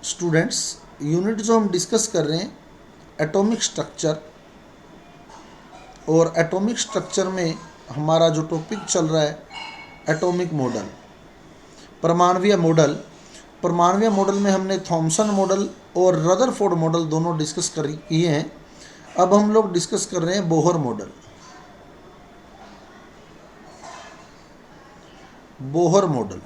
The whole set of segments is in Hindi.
स्टूडेंट्स, यूनिट जो हम डिस्कस कर रहे हैं एटॉमिक स्ट्रक्चर, और एटॉमिक स्ट्रक्चर में हमारा जो टॉपिक चल रहा है एटॉमिक मॉडल, परमाणुवीय मॉडल। परमाणुवीय मॉडल में हमने थॉमसन मॉडल और रदरफोर्ड मॉडल दोनों डिस्कस किए हैं। अब हम लोग डिस्कस कर रहे हैं बोहर मॉडल। बोहर मॉडल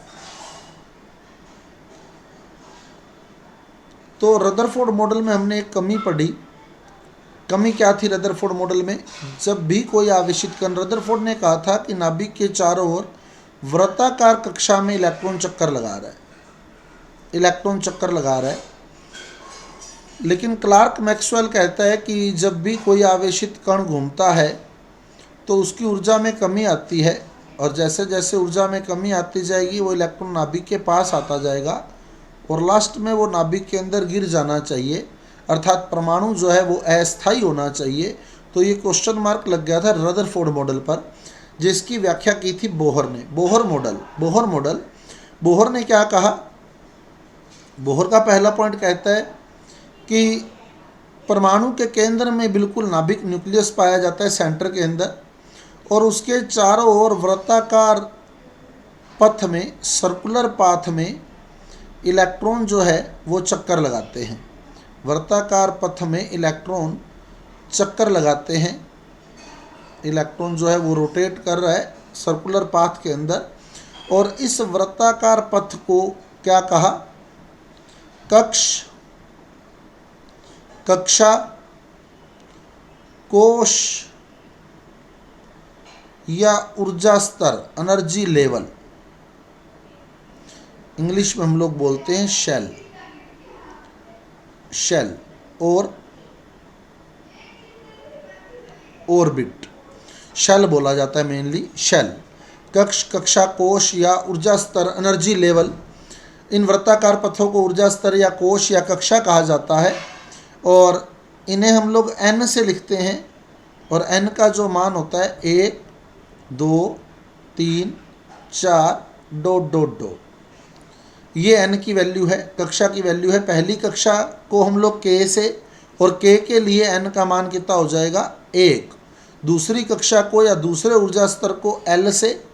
तो रदरफोर्ड मॉडल में हमने एक कमी पढ़ी। कमी क्या थी रदरफोर्ड मॉडल में? जब भी कोई आवेशित कण, रदरफोर्ड ने कहा था कि नाभिक के चारों ओर वृत्ताकार कक्षा में इलेक्ट्रॉन चक्कर लगा रहा है, लेकिन क्लार्क मैक्सवेल कहता है कि जब भी कोई आवेशित कण घूमता है तो उसकी ऊर्जा में कमी आती है, और जैसे जैसे ऊर्जा में कमी आती जाएगी वो इलेक्ट्रॉन नाभिक के पास आता जाएगा और लास्ट में वो नाभिक के अंदर गिर जाना चाहिए, अर्थात परमाणु जो है वो अस्थायी होना चाहिए। तो ये क्वेश्चन मार्क लग गया था रदरफोर्ड मॉडल पर, जिसकी व्याख्या की थी बोहर ने। बोहर ने क्या कहा? बोहर का पहला पॉइंट कहता है कि परमाणु के केंद्र में बिल्कुल नाभिक न्यूक्लियस पाया जाता है, सेंटर के अंदर, और उसके चारों ओर वृत्ताकार पथ में, सर्कुलर पाथ में इलेक्ट्रॉन जो है वो चक्कर लगाते हैं। वृत्ताकार पथ में इलेक्ट्रॉन चक्कर लगाते हैं। इलेक्ट्रॉन जो है वो रोटेट कर रहा है सर्कुलर पाथ के अंदर, और इस वृत्ताकार पथ को क्या कहा? कक्षा, कोश या ऊर्जा स्तर, एनर्जी लेवल, इंग्लिश में हम लोग बोलते हैं शेल और ऑर्बिट। शेल बोला जाता है मेनली, शेल। कक्षा, कोश या ऊर्जा स्तर, एनर्जी लेवल, इन वृत्ताकार पथों को ऊर्जा स्तर या कोश या कक्षा कहा जाता है, और इन्हें हम लोग n से लिखते हैं, और n का जो मान होता है 1, 2, 3, 4... ये n की वैल्यू है, कक्षा की वैल्यू है। पहली कक्षा को हम लोग k से, और k के लिए n का मान कितना हो जाएगा? 1। दूसरी कक्षा को या दूसरे ऊर्जा स्तर को l से,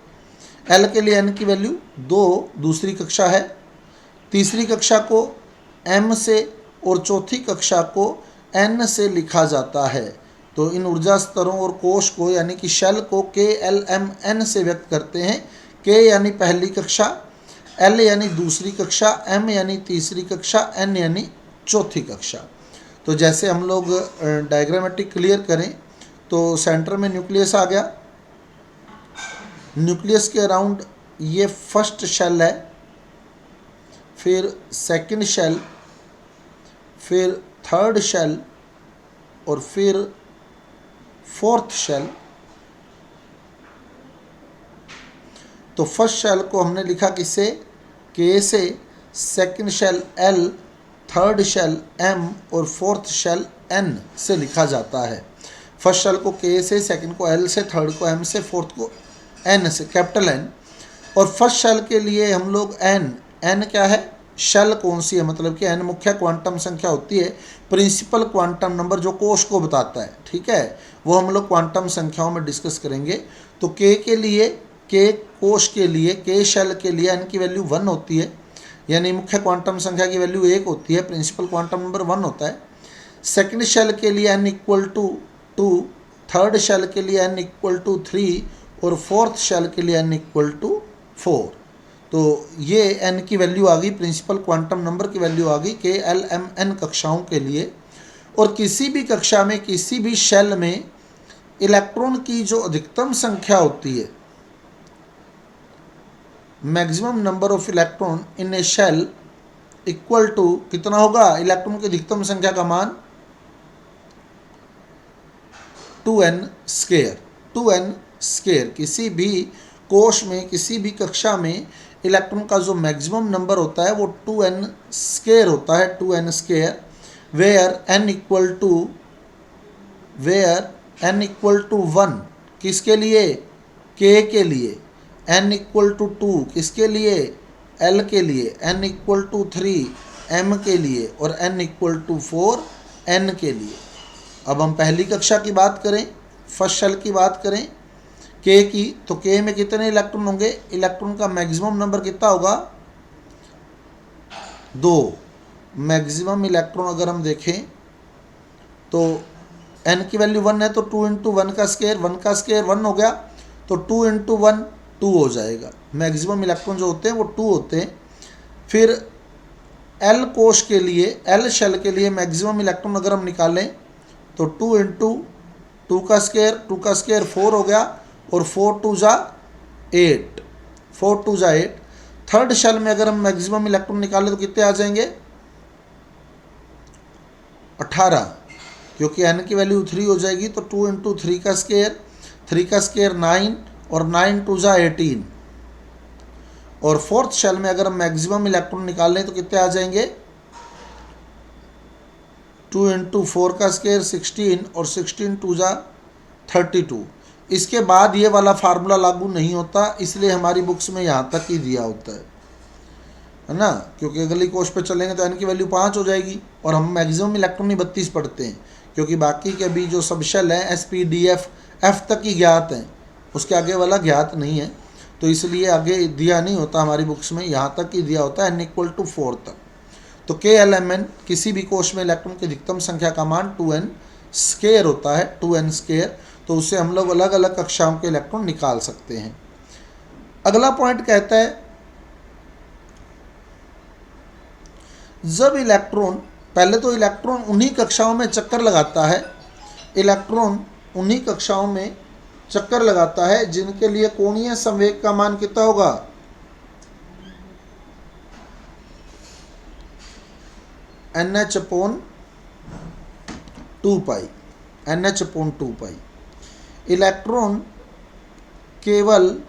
l के लिए n की वैल्यू 2, दूसरी कक्षा है। तीसरी कक्षा को m से और चौथी कक्षा को n से लिखा जाता है। तो इन ऊर्जा स्तरों और कोश को यानी कि शेल को KLMN से व्यक्त करते हैं। K यानी पहली कक्षा, L यानी दूसरी कक्षा, M यानी तीसरी कक्षा, N यानी चौथी कक्षा। तो जैसे हम लोग डायग्रामेटिक क्लियर करें तो सेंटर में न्यूक्लियस आ गया। न्यूक्लियस के अराउंड ये फर्स्ट शेल है, फिर सेकंड शेल, फिर थर्ड शेल, और फिर फोर्थ शेल। तो फर्स्ट शेल को हमने लिखा किससे? K से, second shell L, third shell M और फोर्थ शेल N से लिखा जाता है। फर्स्ट शेल को K से, सेकंड को L से, थर्ड को M से, फोर्थ को N से, कैपिटल N। और फर्स्ट शेल के लिए हम लोग N क्या है? शेल कौन सी है? मतलब कि N मुख्य क्वांटम संख्या होती है, प्रिंसिपल क्वांटम नंबर जो कोश को बताता है, ठीक है, वो हम लोग क्वांटम संख्याओं में डिस्कस करेंगे। तो K के लिए, K कोश के लिए, K शेल के लिए N की वैल्यू 1 होती है, यानी मुख्य क्वांटम संख्या की वैल्यू 1 होती है, प्रिंसिपल क्वांटम नंबर 1 होता है। सेकंड शेल के लिए n equal to 2, third shell के लिए n इक्वल टू 3, और फोर्थ शेल के लिए n इक्वल टू 4। तो ये n की वैल्यू आ गई, प्रिंसिपल क्वांटम नंबर की वैल्यू आ गई KLMN कक्षाओं के लिए। और किसी भी कक्षा में, किसी भी शेल में इलेक्ट्रॉन की जो अधिकतम संख्या होती है, maximum number of electron in a shell equal to कितना होगा? इलेक्ट्रॉन की अधिकतम संख्या का मान 2n स्क्वायर। किसी भी कोश में, किसी भी कक्षा में इलेक्ट्रॉन का जो मैक्सिमम नंबर होता है वो 2n स्क्वायर होता है, 2n square, where n equal to 1 किसके लिए? K के लिए। n इक्वल टू 2 किसके लिए? L के लिए। n इक्वल टू 3 m के लिए और n इक्वल टू 4 n के लिए। अब हम पहली कक्षा की बात करें, फर्स्ट शेल की बात करें k की, तो k में कितने इलेक्ट्रॉन होंगे? इलेक्ट्रॉन का मैक्सिमम नंबर कितना होगा? 2। मैक्सिमम इलेक्ट्रॉन अगर हम देखें तो n की वैल्यू 1 है तो 2 इंटू 1 का स्केयर, 1 का स्केयर 1 हो गया, तो 2 इंटू 1 2 हो जाएगा। मैक्सिमम इलेक्ट्रॉन जो होते हैं वो 2 होते हैं। फिर L कोश के लिए, L शेल के लिए मैक्सिमम इलेक्ट्रॉन अगर हम निकालें तो 2 इंटू 2 का स्केयर 4 हो गया, और 4 2 जा 8, 4 2 जा 8। थर्ड शेल में अगर हम मैक्सिमम इलेक्ट्रॉन निकालें तो कितने आ जाएंगे? 18, क्योंकि n की वैल्यू 3 हो जाएगी, तो 2 इंटू 3 का स्केयर 9, और 9 2 जा 18। और फोर्थ शेल में अगर हम मैक्सिमम इलेक्ट्रॉन निकालें तो कितने आ जाएंगे? 2 इंटू 4 का स्केयर 16, और 16 2 जा 32। इसके बाद ये वाला फार्मूला लागू नहीं होता, इसलिए हमारी बुक्स में यहाँ तक ही दिया होता है ना, क्योंकि अगली कोश पे चलेंगे तो n की वैल्यू 5 हो जाएगी, और हम मैक्सिमम इलेक्ट्रॉन ही 32 पढ़ते हैं, क्योंकि बाकी के भी जो सब शेल हैं s p d f f तक ही ज्ञात हैं, उसके आगे वाला ज्ञात नहीं है, तो इसलिए आगे दिया नहीं होता हमारी बुक्स में, यहाँ तक ही दिया होता है n इक्वल टू 4 तक। तो KLMN किसी भी कोश में इलेक्ट्रॉन की अधिकतम संख्या का मान 2n स्केयर होता है, 2n स्केयर, तो उससे हम लोग अलग अलग कक्षाओं के इलेक्ट्रॉन निकाल सकते हैं। अगला पॉइंट कहता है जब इलेक्ट्रॉन, पहले तो इलेक्ट्रॉन उन्हीं कक्षाओं में चक्कर लगाता है, इलेक्ट्रॉन उन्हीं कक्षाओं में चक्कर लगाता है जिनके लिए कोणीय संवेग का मान कितना होगा? NH/2π। इलेक्ट्रॉन केवल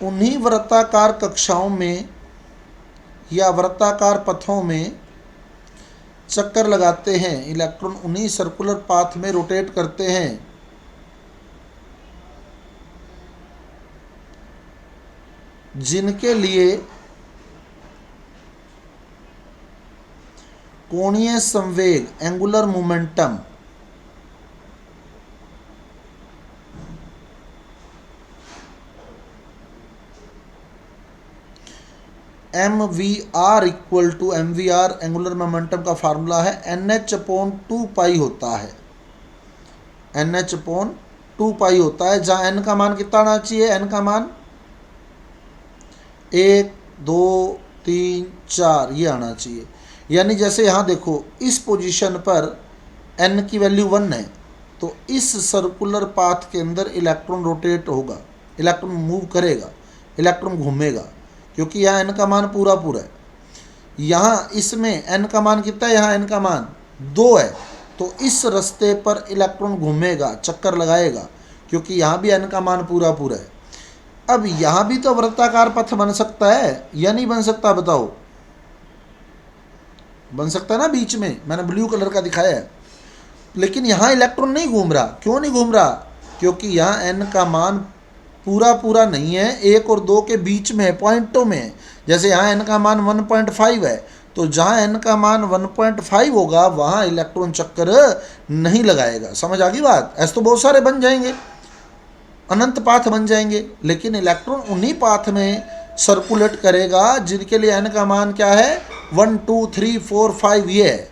उन्हीं वृत्ताकार कक्षाओं में या वृत्ताकार पथों में चक्कर लगाते हैं, इलेक्ट्रॉन उन्हीं सर्कुलर पाथ में रोटेट करते हैं जिनके लिए कोणीय संवेग angular momentum MVR equal to MVR angular momentum का फार्मूला है NH/2π होता है, NH/2π होता है, जहाँ n का मान कितना आना चाहिए? n का मान 1 2 3 4 ये आना चाहिए। यानी जैसे यहाँ देखो इस पोजीशन पर n की वैल्यू 1 है, तो इस सर्कुलर पाथ के अंदर इलेक्ट्रॉन रोटेट होगा, इलेक्ट्रॉन मूव करेगा, इलेक्ट्रॉन घूमेगा, क्योंकि यहाँ n का मान पूरा है। यहाँ इसमें n का मान कितना है? यहाँ n का मान 2 है, तो इस रास्ते पर इलेक्ट्रॉन घूमेगा, चक्कर लगाएगा, क्योंकि यहाँ भी n का मान पूरा है। अब यहाँ भी तो वृत्ताकार पथ बन सकता है या नहीं बन सकता? बताओ, बन सकता है ना, बीच में मैंने ब्लू कलर का दिखाया है, लेकिन यहाँ इलेक्ट्रॉन नहीं घूम रहा। क्यों नहीं घूम रहा? क्योंकि यहाँ n का मान पूरा नहीं है, 1 और 2 के बीच में है, पॉइंटों में है। जैसे यहाँ n का मान 1.5 है, तो जहाँ n का मान 1.5 होगा वहाँ इलेक्ट्रॉन चक्कर नहीं लगाएगा। समझ आ गई बात? ऐसे तो बहुत सारे बन जाएंगे, अनंत पाथ बन जाएंगे, लेकिन इलेक्ट्रॉन उन्हीं पाथ में सर्कुलेट करेगा जिनके लिए n का मान क्या है? 1 2 3 4 5 ये है।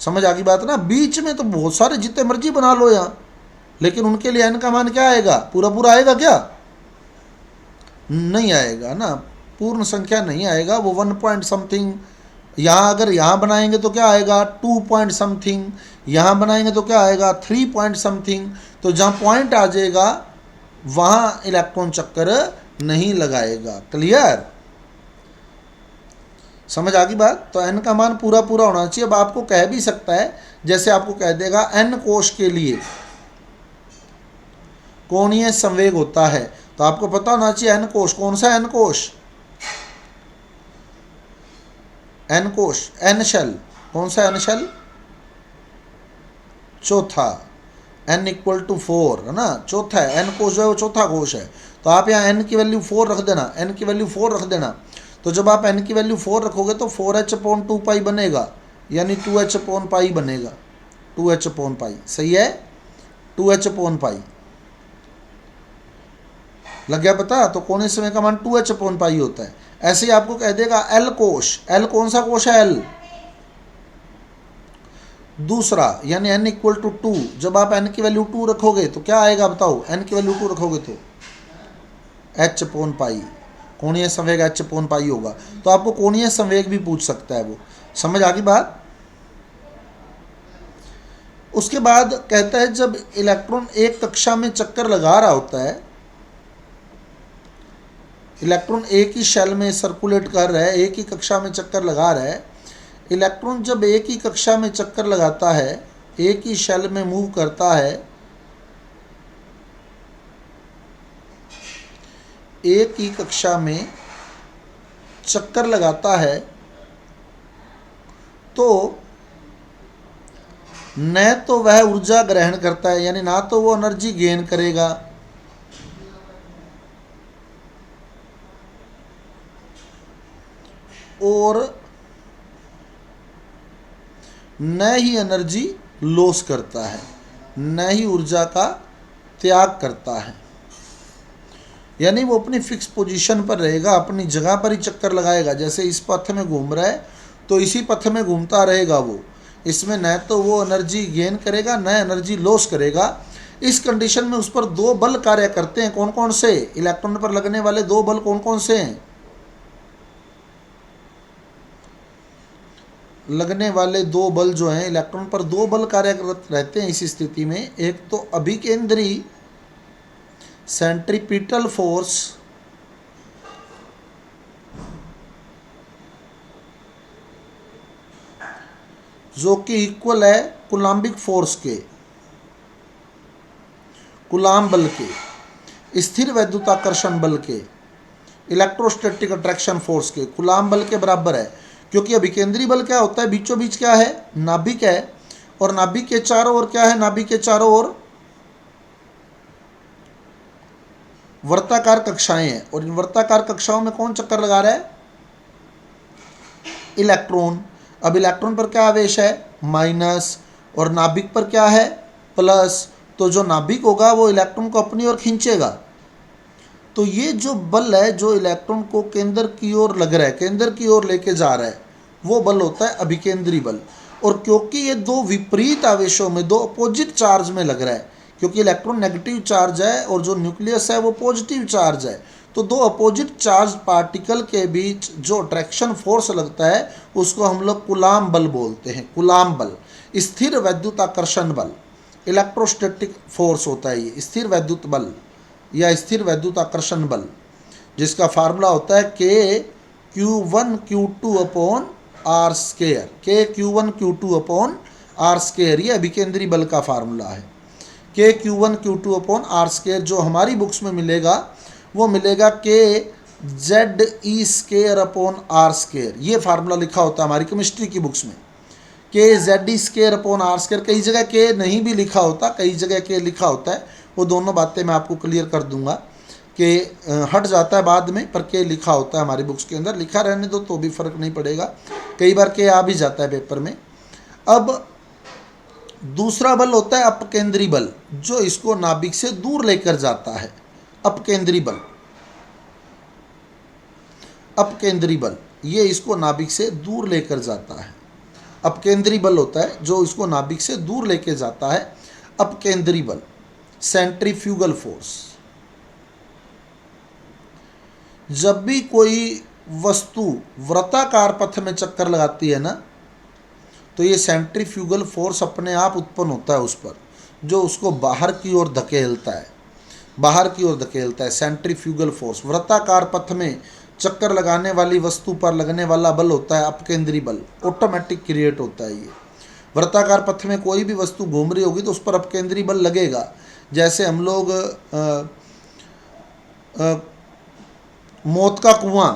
समझ आ गई बात ना? बीच में तो बहुत सारे जितने मर्जी बना लो यहाँ, लेकिन उनके लिए n का मान क्या आएगा? पूरा आएगा क्या? नहीं आएगा ना, पूर्ण संख्या नहीं आएगा, वो 1 पॉइंट समथिंग। यहाँ अगर यहाँ बनाएंगे तो क्या आएगा? 2 पॉइंट समथिंग। यहाँ बनाएंगे तो क्या आएगा? 3 पॉइंट समथिंग। तो जहाँ पॉइंट आ जाएगा वहाँ इलेक्ट्रॉन चक्कर नहीं लगाएगा। क्लियर? समझ आ गई बात? तो n का मान पूरा होना चाहिए। अब आपको कह भी सकता है, जैसे आपको कह देगा n कोश के लिए कोणीय संवेग होता है, तो आपको पता होना चाहिए n कोश कौन सा है? n कोश, n कोश, n शेल कौन सा? n शेल चौथा, n इक्वल टू 4 है ना, चौथा है। n कोश जो है वो चौथा कोश है, तो आप यहाँ n की वैल्यू 4 रख देना, n की वैल्यू 4 रख देना। तो जब आप n की वैल्यू 4 रखोगे तो 4h/2 बनेगा, यानी 2h/पाई बनेगा, 2h/पाई। सही है, 2h/पाई लग गया पता। तो कोणीय समय का मान 2h/पाई होता है। ऐसे ही आपको कह देगा L कोश, L कौन सा कोश है? L दूसरा, यानी n = 2। जब आप n की वैल्यू 2 रखोगे तो क्या आएगा बताओ? n की वैल्यू 2 रखोगे तो h/पाई, कोणीय संवेग h/पाई होगा। तो आपको कोणीय संवेग भी पूछ सकता है वो। समझ आ गई बात? उसके बाद कहता है जब इलेक्ट्रॉन एक कक्षा में चक्कर लगा रहा होता है, इलेक्ट्रॉन एक ही शेल में सर्कुलेट कर रहा है, एक ही कक्षा में चक्कर लगा रहा है। इलेक्ट्रॉन जब एक ही कक्षा में चक्कर लगाता है, एक ही शेल में मूव करता है, एक ही कक्षा में चक्कर लगाता है, तो न तो वह ऊर्जा ग्रहण करता है, यानी ना तो वो एनर्जी गेन करेगा, और न ही एनर्जी लॉस करता है, न ही ऊर्जा का त्याग करता है। यानी वो अपनी फिक्स पोजीशन पर रहेगा, अपनी जगह पर ही चक्कर लगाएगा। जैसे इस पथ में घूम रहा है तो इसी पथ में घूमता रहेगा वो। इसमें न तो वो एनर्जी गेन करेगा, न एनर्जी लॉस करेगा। इस कंडीशन में उस पर दो बल कार्य करते हैं। कौन कौन से? इलेक्ट्रॉन पर लगने वाले दो बल कौन कौन से हैं? लगने वाले दो बल जो हैं, इलेक्ट्रॉन पर दो बल कार्यरत रहते हैं इस स्थिति में। एक तो अभिकेंद्री सेंट्रीपिटल फोर्स, जो कि इक्वल है कूलाम्बिक फोर्स के, कूलाम बल के, स्थिर वैद्युताकर्षण बल के, इलेक्ट्रोस्टैटिक अट्रैक्शन फोर्स के, कूलाम बल के बराबर है। क्योंकि अभिकेंद्री बल क्या होता है? बीचों बीच क्या है? नाभिक है। और नाभिक के चारों ओर क्या है? नाभिक के चारों ओर वर्ताकार कक्षाएं हैं। और इन वर्ताकार कक्षाओं में कौन चक्कर लगा रहा है? इलेक्ट्रॉन। अब इलेक्ट्रॉन पर क्या आवेश है? माइनस। और नाभिक पर क्या है? प्लस। तो जो नाभिक होगा वो इलेक्ट्रॉन को अपनी ओर खींचेगा। तो ये जो बल है, जो इलेक्ट्रॉन को केंद्र की ओर लग रहा है, केंद्र की ओर लेके जा रहा है, वो बल होता है अभिकेंद्री बल। और क्योंकि ये दो विपरीत आवेशों में, दो अपोजिट चार्ज में लग रहा है, क्योंकि इलेक्ट्रॉन नेगेटिव चार्ज है और जो न्यूक्लियस है वो पॉजिटिव चार्ज है, तो दो अपोजिट चार्ज पार्टिकल के बीच जो अट्रैक्शन फोर्स लगता है उसको हम लोग कूलाम बल बोलते हैं। कूलाम बल स्थिर वैद्युताकर्षण बल, इलेक्ट्रोस्टैटिक फोर्स होता है ये, स्थिर वैद्युत बल या स्थिर वैद्युताकर्षण बल, जिसका फार्मूला होता है K(Q1Q2)/R²। K(Q1Q2)/R², ये अभिकेंद्री बल का फार्मूला है। K(Q1Q2)/R², जो हमारी बुक्स में मिलेगा वो मिलेगा KZE²/R²। ये फार्मूला लिखा होता है हमारी केमिस्ट्री की बुक्स में, KZE²/R²। कई जगह K नहीं भी लिखा होता, कई जगह K लिखा होता है। वो दोनों बातें मैं आपको क्लियर कर दूंगा कि हट जाता है बाद में, पर K लिखा होता है हमारी बुक्स के अंदर। लिखा रहने दो तो भी फर्क नहीं पड़ेगा, कई बार K आ भी जाता है पेपर में। अब दूसरा बल होता है अपकेंद्री बल, जो इसको नाभिक से दूर लेकर जाता है। अपकेंद्री बल, अपकेंद्री बल, ये इसको नाभिक से दूर लेकर जाता है। अपकेंद्री बल होता है जो इसको नाभिक से दूर लेकर जाता है, अपकेंद्री बल। सेंट्रीफ्यूगल फोर्स, जब भी कोई वस्तु वृत्ताकार पथ में चक्कर लगाती है ना, तो ये सेंट्रीफ्यूगल फोर्स अपने आप उत्पन्न होता है उस पर, जो उसको बाहर की ओर धकेलता है, बाहर की ओर धकेलता है। सेंट्रीफ्यूगल फोर्स वृत्ताकार पथ में चक्कर लगाने वाली वस्तु पर लगने वाला बल होता है अपकेंद्री बल, ऑटोमेटिक क्रिएट होता है ये। वृत्ताकार पथ में कोई भी वस्तु घूम रही होगी तो उस पर अपकेंद्री बल लगेगा। जैसे हम लोग मौत का कुआं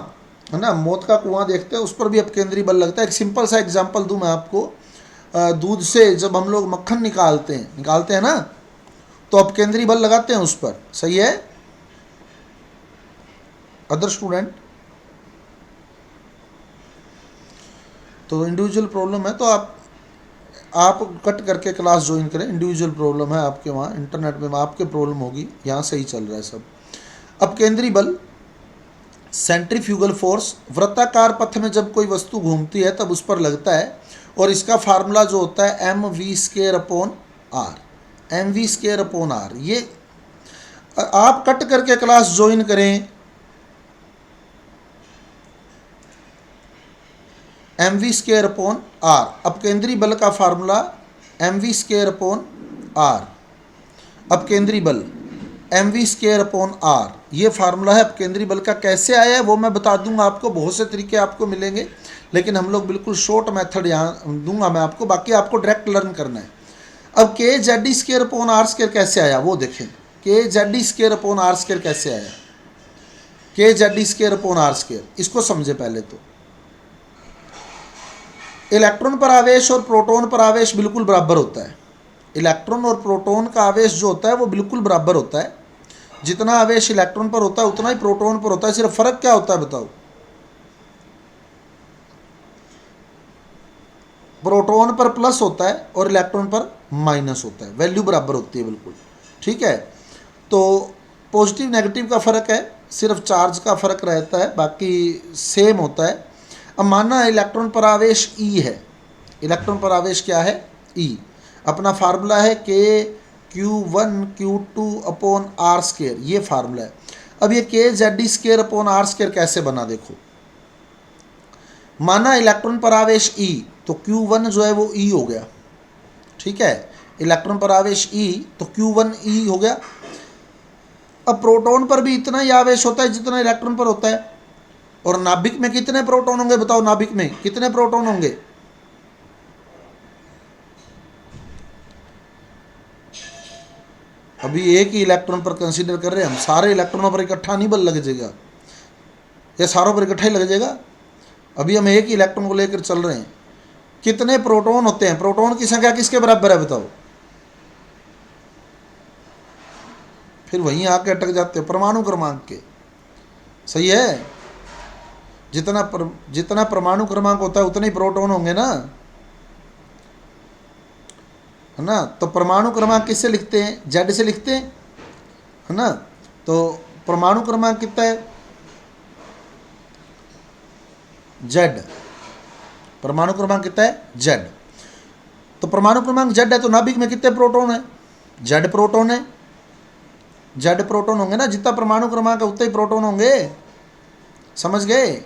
है ना, मौत का कुआं देखते हैं, उस पर भी अपकेंद्री बल लगता है। एक सिंपल सा एग्जांपल दूं मैं आपको, दूध से जब हम लोग मक्खन निकालते हैं ना, तो अपकेंद्री बल लगाते हैं उस पर। सही है अदर स्टूडेंट? तो इंडिविजुअल प्रॉब्लम है तो आप कट करके क्लास ज्वाइन करें। इंडिविजुअल प्रॉब्लम है आपके वहाँ इंटरनेट में आपके प्रॉब्लम होगी, यहाँ सही चल रहा है सब। अब केंद्रीय बल, सेंट्रीफ्यूगल फोर्स, वृत्ताकार पथ में जब कोई वस्तु घूमती है तब उस पर लगता है और इसका फार्मूला जो होता है mv²/r, mv²/r। ये आप कट करके क्लास ज्वाइन करें, mv²/r। अब केंद्रीय बल का फार्मूला mv²/r। अब केंद्रीय बल mv²/r ये फार्मूला है। अब केंद्रीय बल का कैसे आया है वो मैं बता दूंगा आपको, बहुत से तरीके आपको मिलेंगे, लेकिन हम लोग बिल्कुल शॉर्ट मेथड यहाँ दूंगा मैं आपको, बाकी आपको डायरेक्ट लर्न करना है। अब kz²/r² कैसे आया वो देखें, kz²/r² कैसे आया, kz²/r², इसको समझे पहले तो। इलेक्ट्रॉन पर आवेश और प्रोटॉन पर आवेश बिल्कुल बराबर होता है। इलेक्ट्रॉन और प्रोटॉन का आवेश जो होता है वो बिल्कुल बराबर होता है। जितना आवेश इलेक्ट्रॉन पर होता है उतना ही प्रोटॉन पर होता है। सिर्फ फर्क क्या होता है बताओ, प्रोटॉन पर प्लस होता है और इलेक्ट्रॉन पर माइनस होता है। वैल्यू बराबर होती है बिल्कुल, ठीक है। तो पॉजिटिव नेगेटिव का फ़र्क है, सिर्फ चार्ज का फ़र्क रहता है, बाकी सेम होता है। अब माना इलेक्ट्रॉन पर आवेश ई है, इलेक्ट्रॉन पर आवेश क्या है, ई। अपना फार्मूला है Q1Q2/r², ये फार्मूला है। अब ये kz²/r² कैसे बना देखो। माना इलेक्ट्रॉन पर आवेश ई, तो Q1 जो है वो ई हो गया, ठीक है। इलेक्ट्रॉन पर आवेश ई तो Q1 ई हो गया। अब प्रोटॉन पर भी इतना ही आवेश होता है जितना इलेक्ट्रॉन पर होता है। और नाभिक में कितने प्रोटॉन होंगे बताओ, नाभिक में कितने प्रोटॉन होंगे, अभी एक ही इलेक्ट्रॉन पर कंसीडर कर रहे हैं हम, सारे इलेक्ट्रॉनों पर इकट्ठा नहीं बल लग जाएगा, या सारों पर इकट्ठा ही लग जाएगा। अभी हम एक ही इलेक्ट्रॉन को लेकर चल रहे हैं। कितने प्रोटॉन होते हैं, प्रोटॉन की संख्या किसके बराबर है बताओ, फिर वहीं आके अटक जाते हो, परमाणु क्रमांक के। सही है, जितना परमाणु क्रमांक होता है उतने ही प्रोटॉन होंगे ना, है ना। तो परमाणु क्रमांक किससे लिखते हैं, जेड से लिखते हैं, है ना। तो परमाणु क्रमांक कितना है, जेड। परमाणु क्रमांक कितना है, जेड। तो परमाणु क्रमांक जेड है तो नाभिक में कितने प्रोटॉन है, जेड प्रोटॉन है, जेड प्रोटॉन होंगे ना। जितना परमाणु क्रमांक है उतने ही प्रोटॉन होंगे, समझ गए।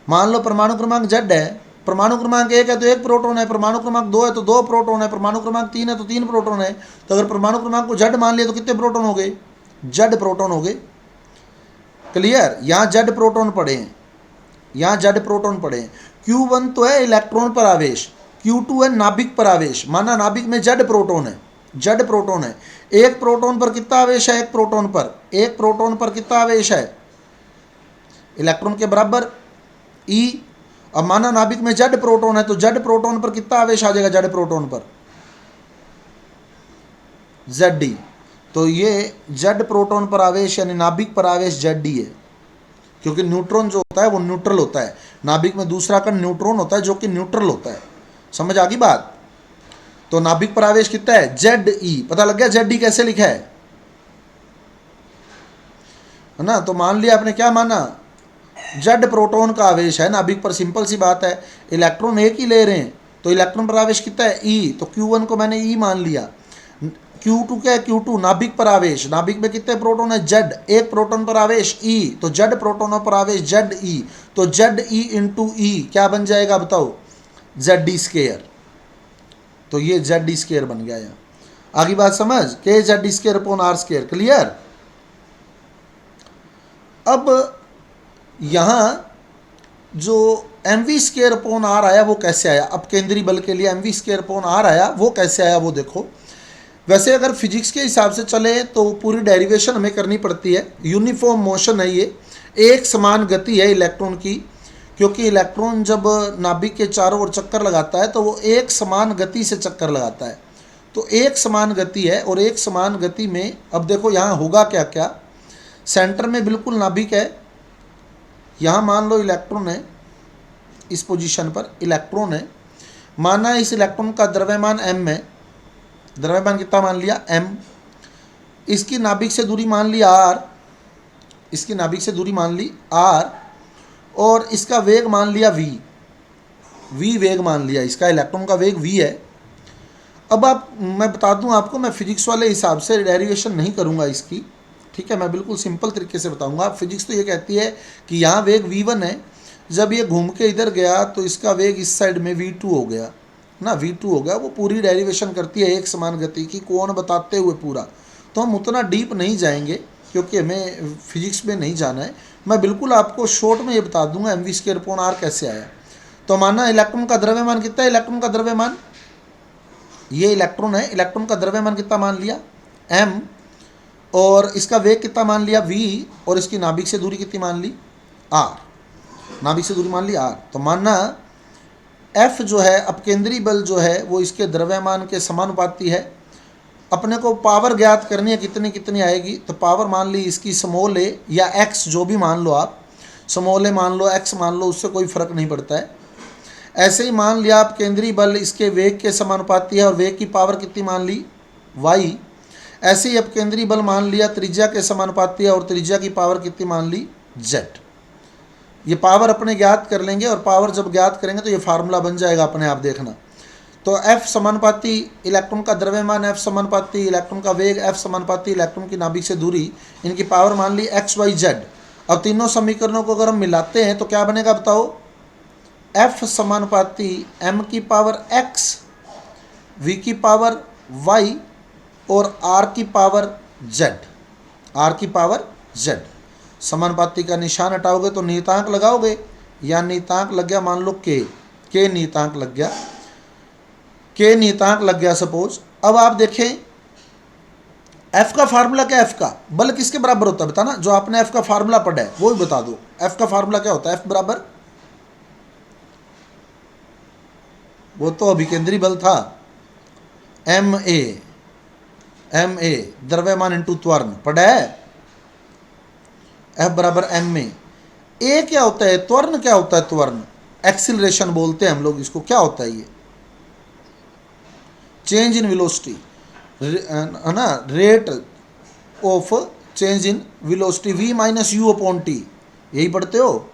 मान लो परमाणु क्रमांक जेड है, परमाणु क्रमांक 1 है तो 1 प्रोटॉन है, परमाणु क्रमांक 2 है तो 2 प्रोटॉन है, परमाणु क्रमांक 3 है तो 3 प्रोटॉन है। तो अगर परमाणु क्रमांक को जेड मान लिया तो कितने प्रोटॉन हो गए, जेड प्रोटॉन हो गए। क्लियर, यहाँ जेड प्रोटॉन पड़े हैं, यहाँ जेड प्रोटॉन पड़े हैं। Q1 तो है इलेक्ट्रॉन पर आवेश, Q2 है नाभिक पर आवेश। माना नाभिक में जेड प्रोटॉन है, जेड प्रोटॉन है। एक प्रोटॉन पर कितना आवेश है, एक प्रोटॉन पर, एक प्रोटॉन पर कितना आवेश है, इलेक्ट्रॉन के बराबर ई। अब माना नाभिक में जेड प्रोटॉन है तो जेड प्रोटॉन पर कितना आवेश आ जाएगा, जेड प्रोटॉन पर जेड डी। तो ये जेड प्रोटॉन पर आवेश यानी नाभिक पर आवेश जेड डी है, क्योंकि न्यूट्रॉन जो होता है वो न्यूट्रल होता है। नाभिक में दूसरा कण न्यूट्रॉन होता है जो कि न्यूट्रल होता है। समझ आ गई बात। तो नाभिक पर आवेश कितना है, जेड ई। पता लग गया जेड डी कैसे लिखा है ना। तो मान लिया आपने, क्या माना, जेड प्रोटॉन का आवेश है नाभिक पर। सिंपल सी बात है, इलेक्ट्रॉन एक ही ले रहे हैं तो इलेक्ट्रॉन पर आवेश कितना है, ई। तो Q1 को मैंने ई मान लिया। Q2 क्या है, Q2 नाभिक पर आवेश, नाभिक में कितने प्रोटॉन है, जेड। एक प्रोटॉन पर आवेश ई, तो जेड प्रोटॉनों पर आवेश जेड ई। तो जेड ई इंटू ई क्या बन जाएगा बताओ, जेड डी स्क्वायर। तो ये जेड डी स्क्वायर बन गया। यहाँ आगे बात समझ, kz²/r²। क्लियर। अब यहाँ जो mv²/r आया वो कैसे आया। अब केंद्रीय बल के लिए mv²/r आया, वो कैसे आया वो देखो। वैसे अगर फिजिक्स के हिसाब से चले तो पूरी डेरिवेशन हमें करनी पड़ती है। यूनिफॉर्म मोशन है ये, एक समान गति है इलेक्ट्रॉन की, क्योंकि इलेक्ट्रॉन जब नाभिक के चारों ओर चक्कर लगाता है तो वो एक समान गति से चक्कर लगाता है। तो एक समान गति है, और एक समान गति में अब देखो यहाँ होगा क्या क्या। सेंटर में बिल्कुल नाभिक है, यहाँ मान लो इलेक्ट्रॉन है, इस पोजीशन पर इलेक्ट्रॉन है, माना इस इलेक्ट्रॉन का द्रव्यमान m है, द्रव्यमान कितना मान लिया m, इसकी नाभिक से दूरी मान ली r, इसकी नाभिक से दूरी मान ली r, और इसका वेग मान लिया v वेग मान लिया, इसका इलेक्ट्रॉन का वेग v है। अब मैं बता दूं आपको, मैं फिजिक्स वाले हिसाब से डेरिवेशन नहीं करूंगा इसकी, ठीक है, मैं बिल्कुल सिंपल तरीके से बताऊंगा। फिजिक्स तो ये कहती है कि यहाँ वेग v1 है, जब ये घूम के इधर गया तो इसका वेग इस साइड में v2 हो गया ना, v2 हो गया। वो पूरी डेरिवेशन करती है एक समान गति की, कौन बताते हुए पूरा, तो हम उतना डीप नहीं जाएंगे क्योंकि हमें फिजिक्स में नहीं जाना है। मैं बिल्कुल आपको शॉर्ट में ये बता दूंगा mv²/r कैसे आया। तो माना इलेक्ट्रॉन का द्रव्यमान कितना है, इलेक्ट्रॉन का द्रव्यमान, ये इलेक्ट्रॉन है, इलेक्ट्रॉन का द्रव्यमान कितना मान लिया m, और इसका वेग कितना मान लिया v, और इसकी नाभिक से दूरी कितनी मान ली r, नाभिक से दूरी मान ली r। तो मानना F जो है अपकेंद्री बल जो है वो इसके द्रव्यमान के समानुपाती है। अपने को पावर ज्ञात करनी है कितनी कितनी आएगी, तो पावर मान ली इसकी स्मॉल a या x, जो भी मान लो आप, स्मॉल a मान लो, x मान लो, उससे कोई फर्क नहीं पड़ता है। ऐसे ही मान लिया आप केंद्रीय बल इसके वेग के समानुपाती है और वेग की पावर कितनी मान ली y। ऐसे ही अब केंद्रीय बल मान लिया त्रिज्या के समानुपाती है और त्रिज्या की पावर कितनी मान ली z। ये पावर अपने ज्ञात कर लेंगे, और पावर जब ज्ञात करेंगे तो ये फार्मूला बन जाएगा अपने आप, देखना। तो F समानुपाती इलेक्ट्रॉन का द्रव्यमान, F समानुपाती इलेक्ट्रॉन का वेग, F समानुपाती इलेक्ट्रॉन की नाभिक से दूरी, इनकी पावर मान ली x y z। अब तीनों समीकरणों को अगर हम मिलाते हैं तो क्या बनेगा बताओ, F समानुपाती m की पावर x, v की पावर y और r की पावर z, r की पावर z। समानुपाती का निशान हटाओगे तो नियतांक लगाओगे, या नियतांक लग गया मान लो k नियतांक लग गया, k नियतांक लग गया सपोज। अब आप देखें f का फार्मूला क्या है, f का बल किसके बराबर होता है बताना, जो आपने f का फार्मूला पढ़ा है वो भी बता दो। f का फार्मूला क्या होता है, f बराबर, वो तो अभिकेंद्री बल था, ma द्रव्यमान इंटू त्वरण पढ़ा है, F बराबर m में। a क्या होता है, त्वरण क्या होता है, त्वरण एक्सिलरेशन बोलते हैं हम लोग इसको। क्या होता है ये, चेंज इन वेलोसिटी है ना, rate of change in velocity v minus you upon T, यही पढ़ते हो।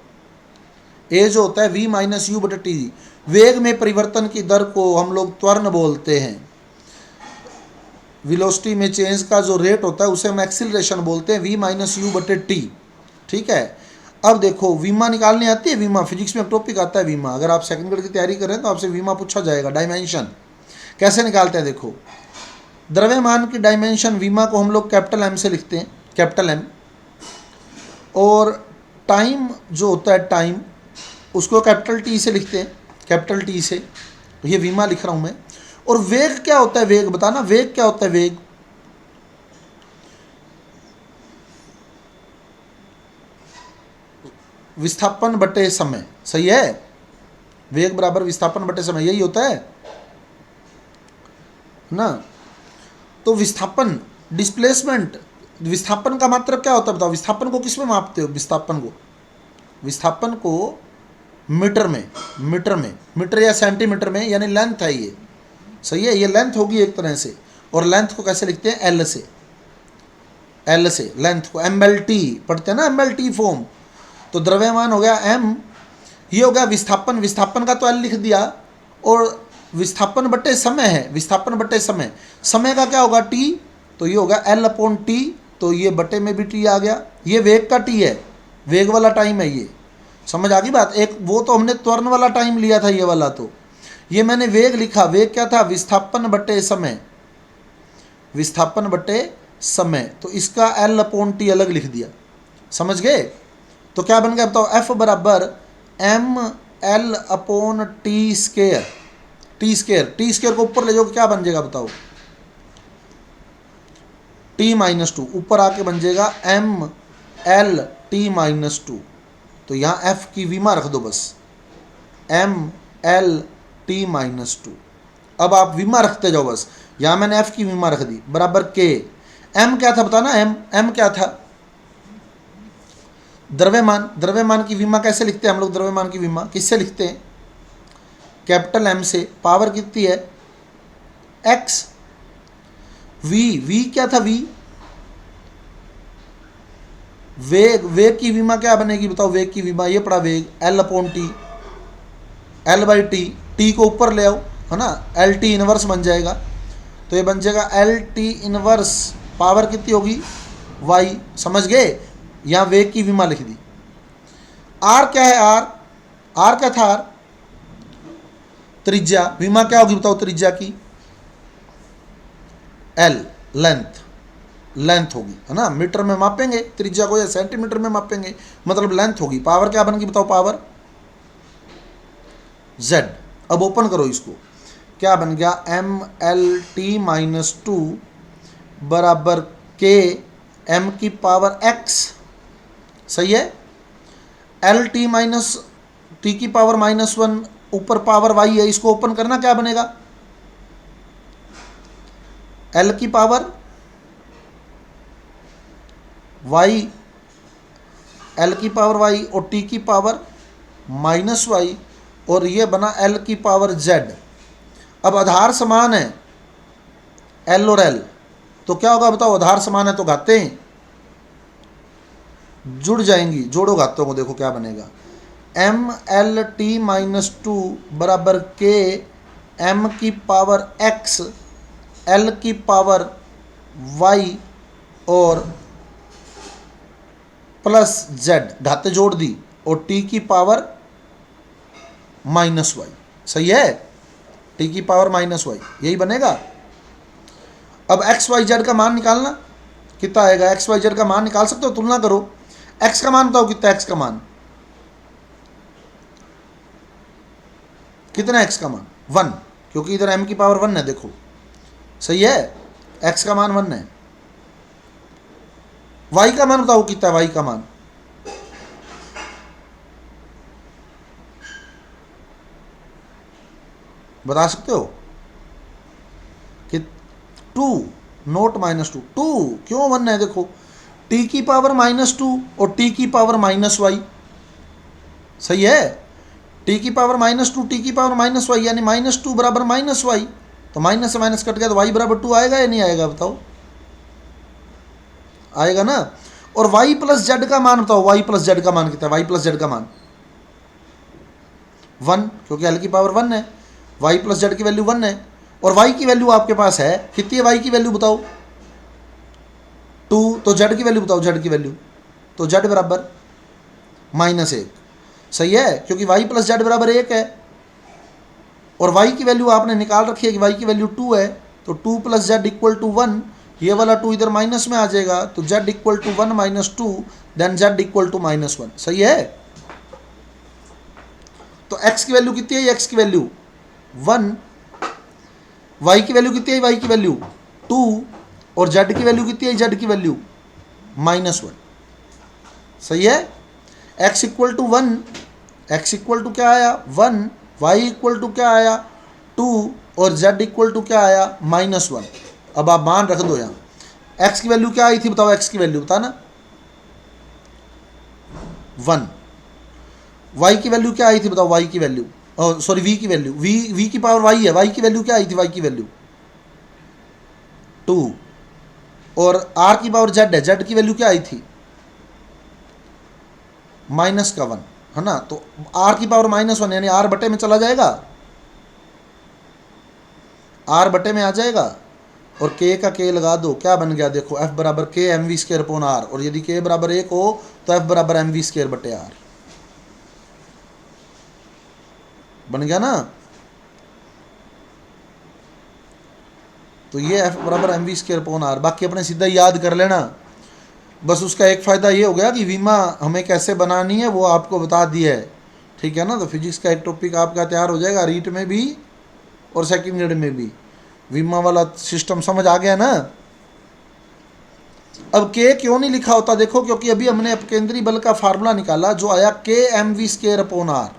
a जो होता है v माइनस यू बटे टी, वेग में परिवर्तन की दर को हम लोग त्वरण बोलते हैं। वेलोसिटी में चेंज का जो रेट होता है उसे हम एक्सिलरेशन बोलते हैं, v माइनस यू बटे टी, ठीक है। अब देखो वीमा निकालनी आती है, वीमा फिजिक्स में एक टॉपिक आता है वीमा, अगर आप सेकंड ग्रेड की तैयारी कर रहे हैं तो आपसे वीमा पूछा जाएगा। डायमेंशन कैसे निकालते हैं, देखो द्रव्यमान की डायमेंशन वीमा को हम लोग कैपिटल M से लिखते हैं, कैपिटल M, और टाइम जो होता है टाइम उसको कैपिटल T से लिखते हैं, कैपिटल T से। ये वीमा लिख रहा हूँ मैं। और वेग क्या होता है, वेग बताना, वेग क्या होता है, वेग विस्थापन बटे समय, सही है, वेग बराबर विस्थापन बटे समय, यही होता है ना। तो विस्थापन, डिस्प्लेसमेंट, विस्थापन का मतलब क्या होता है बताओ, विस्थापन को किस में मापते हो, विस्थापन को मीटर में, मीटर या सेंटीमीटर में, यानी लेंथ है ये, सही है, ये लेंथ होगी एक तरह से। और लेंथ को कैसे लिखते हैं, एल से, लेंथ को mlt पढ़ते हैं ना, mlt फॉर्म। तो द्रव्यमान हो गया m, ये हो गया विस्थापन, विस्थापन का तो l लिख दिया, और विस्थापन बटे समय है, विस्थापन बटे समय, समय का क्या होगा t, तो ये होगा l अपॉन टी, तो ये बटे में भी t आ गया। ये वेग का t है, वेग वाला टाइम है ये, समझ आ गई बात। एक वो तो हमने त्वरण वाला टाइम लिया था, ये वाला तो, ये मैंने वेग लिखा, वेग क्या था, विस्थापन बटे समय, विस्थापन बटे समय, तो इसका l अपॉन टी अलग लिख दिया, समझ गए। तो क्या बन गया बताओ, F बराबर m l upon T square, T square को ऊपर ले जाओ, क्या बन जाएगा बताओ, t-2, ऊपर आके बन जाएगा m l t-2। तो यहाँ F की वीमा रख दो बस, m l t-2। अब आप वीमा रखते जाओ बस, यहाँ मैंने F की वीमा रख दी, बराबर K। M क्या था बताना, M क्या था, द्रव्यमान। द्रव्यमान की विमा कैसे लिखते हैं हम लोग, द्रव्यमान की विमा किससे लिखते हैं, कैपिटल एम से, पावर कितनी है एक्स। वी क्या था, वेग की विमा क्या बनेगी बताओ, वेग की विमा ये पड़ा वेग L upon T, L by T को ऊपर ले आओ है ना, एल टी इनवर्स बन जाएगा। तो ये बन जाएगा एल टी इनवर्स, पावर कितनी होगी वाई। समझ गए, यहाँ वेग की विमा लिख दी। आर क्या है, आर क्या था, आर त्रिज्या। विमा क्या होगी बताओ त्रिज्या की, एल लेंथ होगी है ना, मीटर में मापेंगे त्रिज्या को या सेंटीमीटर में मापेंगे, मतलब लेंथ होगी। पावर क्या बनेगी बताओ, पावर जेड। अब ओपन करो इसको, क्या बन गया, M L T minus two बराबर के एम की पावर एक्स। सही है, एल टी माइनस टी की पावर माइनस वन, ऊपर पावर वाई है, इसको ओपन करना, क्या बनेगा, एल की पावर वाई, एल की पावर वाई और टी की पावर माइनस वाई, और ये बना एल की पावर जेड। अब आधार समान है एल और एल, तो क्या होगा बताओ, आधार समान है तो घातें जुड़ जाएंगी, जोड़ो घातों को, देखो क्या बनेगा, M L T minus two बराबर के एम की पावर एक्स एल की पावर वाई और प्लस जेड, घाते जोड़ दी, और टी की पावर माइनस वाई। सही है, टी की पावर माइनस वाई, यही बनेगा। अब एक्स वाई जेड का मान निकालना, कितना आएगा, एक्स वाई जेड का मान निकाल सकते हो, तुलना करो। एक्स का मान बताओ कितना, एक्स का मान कितना, एक्स का मान 1, क्योंकि इधर एम की पावर 1 है, देखो सही है, एक्स का मान 1 है। वाई का मान बताओ कितना है, वाई का मान बता सकते हो कि 2 नोट माइनस टू क्यों 1 है, देखो टी की पावर माइनस टू और टी की पावर माइनस वाई। सही है, टी की पावर माइनस टू, टी की पावर माइनस वाई, यानी माइनस टू बराबर माइनस वाई, तो माइनस से माइनस कट गया तो वाई बराबर 2 आएगा या नहीं आएगा बताओ, आएगा ना। और वाई प्लस जेड का मान बताओ, वाई प्लस जेड का मान कितना है, वाई प्लस जेड का मान 1, क्योंकि एल की पावर 1 है, वाई प्लस जेड की वैल्यू 1 है, और वाई की वैल्यू आपके पास है कितनी है, वाई की वैल्यू बताओ 2, तो जेड की वैल्यू बताओ, जेड की वैल्यू, तो जेड बराबर -1। सही है, क्योंकि वाई प्लस जेड बराबर 1 है, और वाई की वैल्यू आपने निकाल रखी है कि वाई की वैल्यू 2 है, तो 2 प्लस जेड इक्वल टू 1, ये वाला 2 इधर माइनस में आ जाएगा, तो Z equal to 1 minus 2, then Z equal to -1। सही है, तो एक्स की वैल्यू कितनी है, एक्स की वैल्यू 1, वाई की वैल्यू कितनी है, वाई की वैल्यू 2, और जेड की वैल्यू कितनी है, जेड की वैल्यू -1। सही है, X equal to 1, X equal to क्या आया 1, वाई इक्वल टू क्या आया 2, और जेड इक्वल टू क्या आया -1। अब आप मान रख दो यहाँ, एक्स की वैल्यू क्या आई थी बताओ, एक्स की वैल्यू बताना 1, वाई की वैल्यू क्या आई थी बताओ, वाई की वैल्यू, सॉरी वी की वैल्यू, वी की पावर वाई है, वाई की वैल्यू क्या आई थी, वाई की वैल्यू 2, और आर की पावर जेड है, जेड की वैल्यू क्या आई थी -1 है ना, तो आर की पावर -1 यानी आर बटे में चला जाएगा, आर बटे में आ जाएगा, और के का के लगा दो, क्या बन गया देखो, एफ बराबर के M V square upon R, और यदि के बराबर 1 हो तो एफ बराबर एम वी स्क्र बटे आर बन गया ना। तो ये एफ बराबर M V square upon R, बाकी अपने सीधा याद कर लेना। बस उसका एक फ़ायदा ये हो गया कि विमा हमें कैसे बनानी है वो आपको बता दिया है, ठीक है ना। तो फिजिक्स का एक टॉपिक आपका तैयार हो जाएगा, रीट में भी और सेकंड ग्रेड में भी विमा वाला सिस्टम समझ आ गया ना। अब के क्यों नहीं लिखा होता देखो, क्योंकि अभी हमने अपकेंद्री बल का फार्मूला निकाला जो आया K M V square upon R,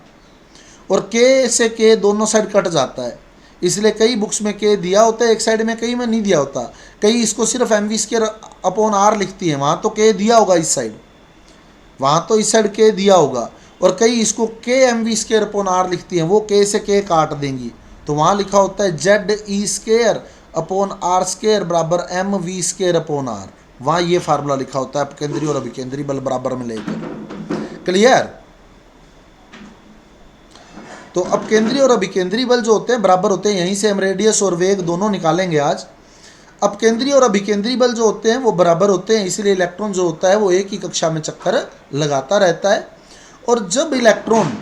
और के से के दोनों साइड कट जाता है, इसलिए कई बुक्स में के दिया होता है एक साइड में, कई में नहीं दिया होता, कई इसको सिर्फ M V square upon R लिखती है, वहाँ तो के दिया होगा इस साइड, वहाँ तो इस साइड के दिया होगा, और कई इसको K M V square upon R लिखती हैं, वो के से के काट देंगी, तो वहाँ लिखा होता है Z E square upon R square बराबर M V square upon R. वहाँ ये फार्मूला लिखा होता है अपकेंद्री और अभिकेंद्री बल बराबर में लेकर। क्लियर? तो अपकेंद्री और अभिकेंद्री बल जो होते हैं बराबर होते हैं, यहीं से हम रेडियस और वेग दोनों निकालेंगे आज। अपकेंद्री और अभिकेंद्री बल जो होते हैं वो बराबर होते हैं, इसलिए इलेक्ट्रॉन जो होता है वो एक ही कक्षा में चक्कर लगाता रहता है। और जब इलेक्ट्रॉन,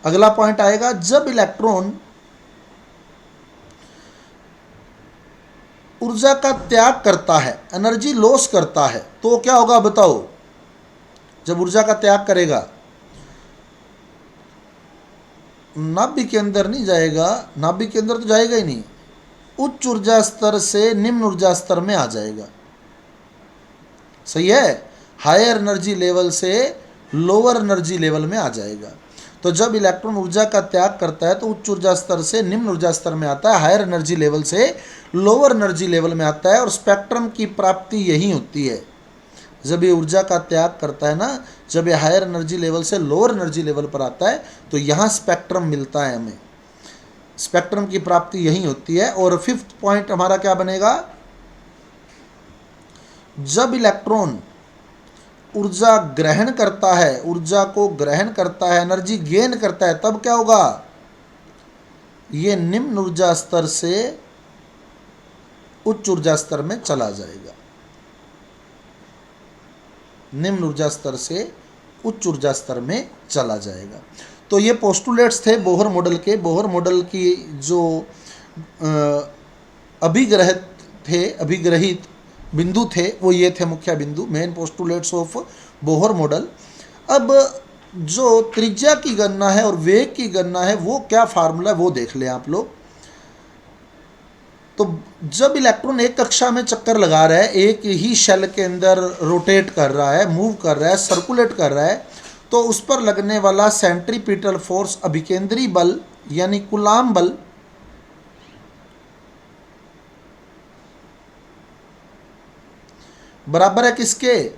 अगला पॉइंट आएगा, जब इलेक्ट्रॉन ऊर्जा का त्याग करता है, एनर्जी लॉस करता है, तो क्या होगा बताओ? जब ऊर्जा का त्याग करेगा, नाभिक के अंदर नहीं जाएगा, नाभिक के अंदर तो जाएगा ही नहीं, उच्च ऊर्जा स्तर से निम्न ऊर्जा स्तर में आ जाएगा। सही है? हायर एनर्जी लेवल से लोअर एनर्जी लेवल में आ जाएगा। तो जब इलेक्ट्रॉन ऊर्जा का त्याग करता है तो उच्च ऊर्जा स्तर से निम्न ऊर्जा स्तर में आता है, हायर एनर्जी लेवल से लोअर एनर्जी लेवल में आता है, और स्पेक्ट्रम की प्राप्ति यही होती है। जब ये ऊर्जा का त्याग करता है ना, जब ये हायर एनर्जी लेवल से लोअर एनर्जी लेवल पर आता है, तो यहाँ स्पेक्ट्रम मिलता है हमें, स्पेक्ट्रम की प्राप्ति यही होती है। और फिफ्थ पॉइंट हमारा क्या बनेगा? जब इलेक्ट्रॉन ऊर्जा ग्रहण करता है, ऊर्जा को ग्रहण करता है, एनर्जी गेन करता है, तब क्या होगा? ये निम्न ऊर्जा स्तर से उच्च ऊर्जा स्तर में चला जाएगा, निम्न ऊर्जा स्तर से उच्च ऊर्जा स्तर में चला जाएगा। तो ये पोस्टुलेट्स थे बोहर मॉडल के। बोहर मॉडल की जो अभिग्रहित बिंदु थे वो ये थे, मुख्य बिंदु, main postulates of Bohr model. अब जो त्रिज्या की गणना है और वेग की गणना है, वो क्या फार्मूला है वो देख लें आप लोग। तो जब इलेक्ट्रॉन एक कक्षा में चक्कर लगा रहा है, एक ही शेल के अंदर रोटेट कर रहा है, मूव कर रहा है, सर्कुलेट कर रहा है, तो उस पर लगने वाला सेंट्रीपिटल फोर्स, अभिकेंद्री बल यानी कूलाम बल, बराबर है किसके?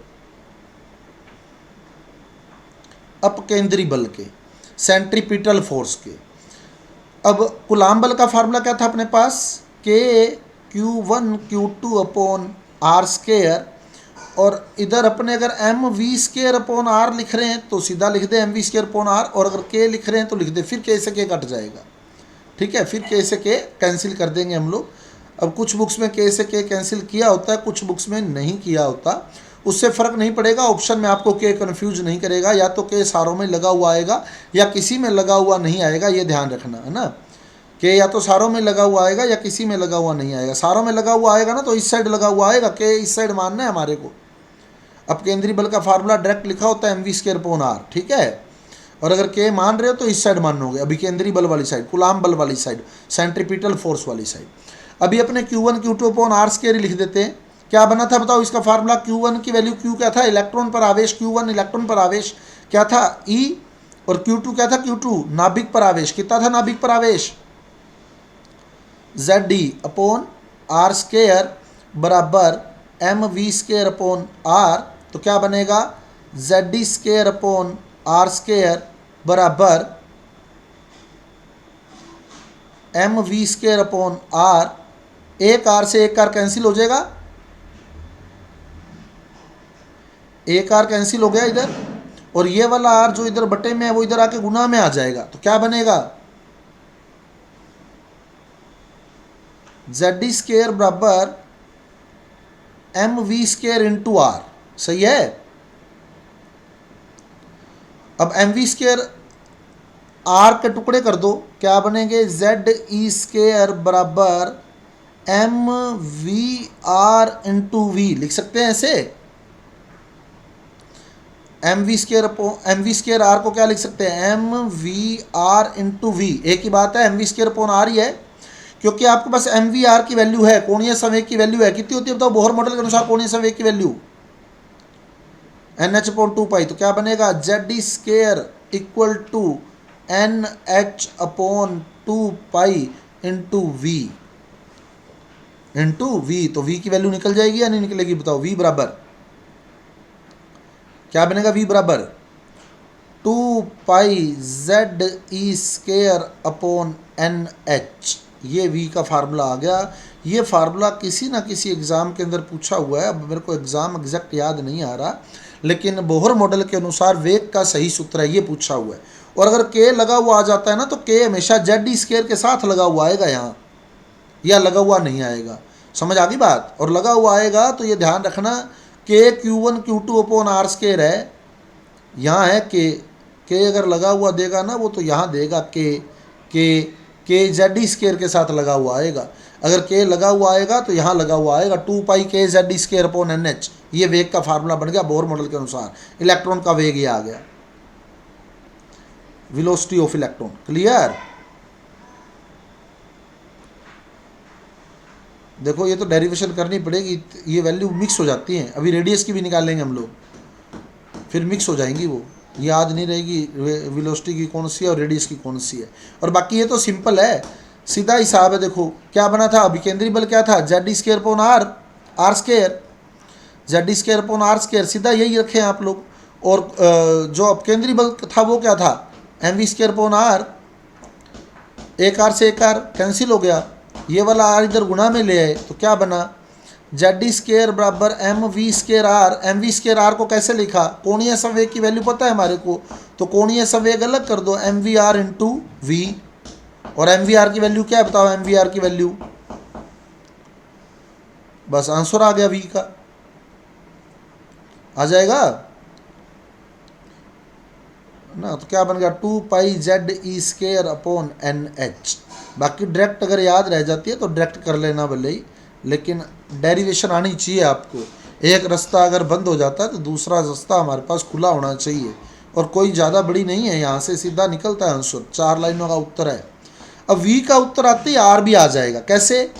अपकेंद्री बल के, सेंट्रीपिटल फोर्स के। अब कूलाम बल का फार्मूला क्या था अपने पास? के Q1 Q2 upon R square, और इधर अपने अगर M V square upon R लिख रहे हैं तो सीधा लिख दे M V square upon R, और अगर के लिख रहे हैं तो लिख दे, फिर के से के कट जाएगा। ठीक है, फिर के से के कैंसिल कर देंगे हम लोग। अब कुछ बुक्स में के से के कैंसिल किया होता है, कुछ बुक्स में नहीं किया होता, उससे फ़र्क नहीं पड़ेगा। ऑप्शन में आपको के कन्फ्यूज नहीं करेगा, या तो के सारों में लगा हुआ आएगा या किसी में लगा हुआ नहीं आएगा, ये ध्यान रखना है ना। के या तो सारों में लगा हुआ आएगा या किसी में लगा हुआ नहीं आएगा। सारों में लगा हुआ आएगा ना तो इस साइड लगा हुआ आएगा, के इस साइड मानना है हमारे को। अब केंद्रीय बल का फार्मूला डायरेक्ट लिखा होता है M V square upon R, ठीक है। और अगर के मान रहे हो तो इस साइड मानोगे, अभी केंद्रीय बल वाली साइड, कूलाम बल वाली साइड, सेंट्रीपिटल फोर्स वाली साइड। अभी अपने Q1 Q2 upon R square लिख देते हैं। क्या बना था बताओ इसका फार्मूला? Q1 की वैल्यू Q क्या था? इलेक्ट्रॉन पर आवेश, Q1 इलेक्ट्रॉन पर आवेश क्या था? E, और Q2 क्या था? Q2 नाभिक पर आवेश। कितना था नाभिक पर आवेश? ZD अपॉन आर स्केयर बराबर M V square upon R. तो क्या बनेगा? ZD square upon R square बराबर M V square upon R. एक आर से एक आर कैंसिल हो जाएगा, एक आर कैंसिल हो गया इधर, और ये वाला आर जो इधर बटे में है वो इधर आके गुना में आ जाएगा। तो क्या बनेगा? ZD स्केयर बराबर M V square into R. सही है। अब एम वी स्केयर आर के टुकड़े कर दो, क्या बनेंगे? ZE स्केयर बराबर M V R into V. लिख सकते हैं ऐसे, एम वी स्केयर आर को क्या लिख सकते हैं? M V R into V. एक ही बात है, M V square upon R ही है, क्योंकि आपके पास एम वी आर की वैल्यू है, कोणीय संवेग की वैल्यू है। कितनी होती है बताओ बोहर मॉडल के अनुसार कोणीय संवेग की वैल्यू? NH अपॉन 2 पाई। तो क्या बनेगा? ZD square equal to NH upon 2 pi into V, into V. तो वी की वैल्यू निकल जाएगी या नहीं निकलेगी बताओ? वी बराबर क्या बनेगा? वी बराबर two pi Z E square upon N H, ये वी का फार्मूला आ गया। ये फार्मूला किसी ना किसी एग्ज़ाम के अंदर पूछा हुआ है, अब मेरे को एग्ज़ाम एग्जैक्ट याद नहीं आ रहा, लेकिन बोहर मॉडल के अनुसार वेग का सही सूत्र है, ये पूछा हुआ है। और अगर के लगा हुआ आ जाता है ना, तो के हमेशा जेड ई स्केयर के साथ लगा हुआ आएगा यहाँ, या लगा हुआ नहीं आएगा। समझ आ गई बात? और लगा हुआ आएगा तो ये ध्यान रखना, के Q1 Q2 upon R square है, यहाँ है के अगर लगा हुआ देगा ना वो, तो यहाँ देगा के जेड ई स्केयर के साथ लगा हुआ आएगा। अगर के लगा हुआ आएगा तो यहाँ लगा हुआ आएगा 2 पाई के Z E square upon N H. ये वेग का फार्मूला बन गया बोहर मॉडल के अनुसार। इलेक्ट्रॉन का वेग ये आ गया, वेलोसिटी ऑफ इलेक्ट्रॉन। क्लियर? देखो ये तो डेरिवेशन करनी पड़ेगी, ये वैल्यू मिक्स हो जाती हैं। अभी रेडियस की भी निकालेंगे हम लोग, फिर मिक्स हो जाएंगी, वो याद नहीं रहेगी वेलोसिटी की कौन सी है और रेडियस की कौन सी है। और बाकी ये तो सिंपल है, सीधा हिसाब है। देखो क्या बना था, अभिकेंद्री बल क्या था, Z square upon R square, Z square upon R square, सीधा यही रखे आप लोग। और जो अपकेंद्री बल था वो क्या था, M V square upon R, एक आर से एक आर कैंसिल हो गया, ये वाला आर इधर गुणा में ले आए, तो क्या बना, जेड स्केयर बराबर M V square R. M V square R को कैसे लिखा, कोणीय संवेग की वैल्यू पता है हमारे को, तो कोणीय संवेग अलग कर दो, M V R into V. और एम वी आर की वैल्यू क्या है बताओ, एम वी आर की वैल्यू, बस आंसर आ गया वी का, आ जाएगा ना। तो क्या बन गया, 2 pi Z E square upon N H. बाकी डायरेक्ट अगर याद रह जाती है तो डायरेक्ट कर लेना भले ही, लेकिन डेरिवेशन आनी चाहिए आपको। एक रास्ता अगर बंद हो जाता है तो दूसरा रास्ता हमारे पास खुला होना चाहिए, और कोई ज़्यादा बड़ी नहीं है, यहाँ से सीधा निकलता है आंसर। 4 लाइनों का उत्तर है। अब वी का उत्तर आते ही आर भी आ जाएगा। कैसे,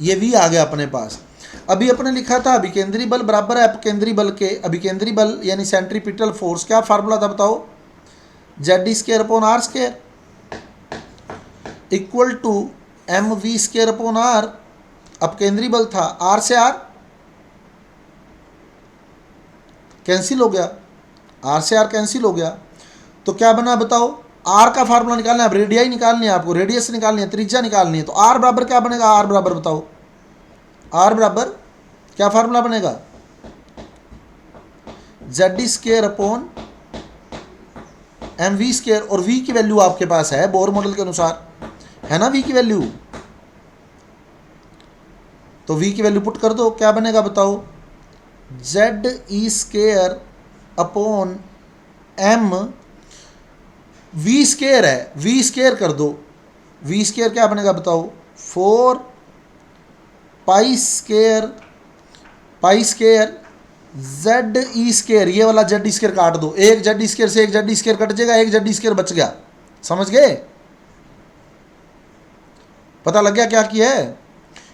ये वी आ गया अपने पास। अभी अपने लिखा था अभिकेंद्री बल बराबर है अपकेंद्री बल के, अभिकेंद्री बल यानी सेंट्रीपिटल फोर्स, क्या फार्मूला था बताओ, Z square upon R square equal to M V square upon R. अपकेंद्री बल था, आर से आर कैंसिल हो गया, आर से आर कैंसिल हो गया, तो क्या बना बताओ, आर का फार्मूला निकालना है, अब रेडियाई निकालनी है आपको, रेडियस निकालनी है, त्रिज्या निकालनी है। तो आर बराबर क्या बनेगा, आर बराबर बताओ, आर बराबर क्या फार्मूला बनेगा, Z square upon M V square. और वी की वैल्यू आपके पास है बोहर मॉडल के अनुसार, है ना वी की वैल्यू, तो वी की वैल्यू पुट कर दो, क्या बनेगा बताओ, Z E square upon M V square है, वी स्केयर कर दो, वी स्केयर क्या बनेगा बताओ, 4 pi square Z E square. ये वाला जेड स्केयर काट दो, एक जेड स्केयर से एक जेड स्केयर कट जाएगा, एक जेड स्केयर बच गया। समझ गए, पता लग गया क्या किया है,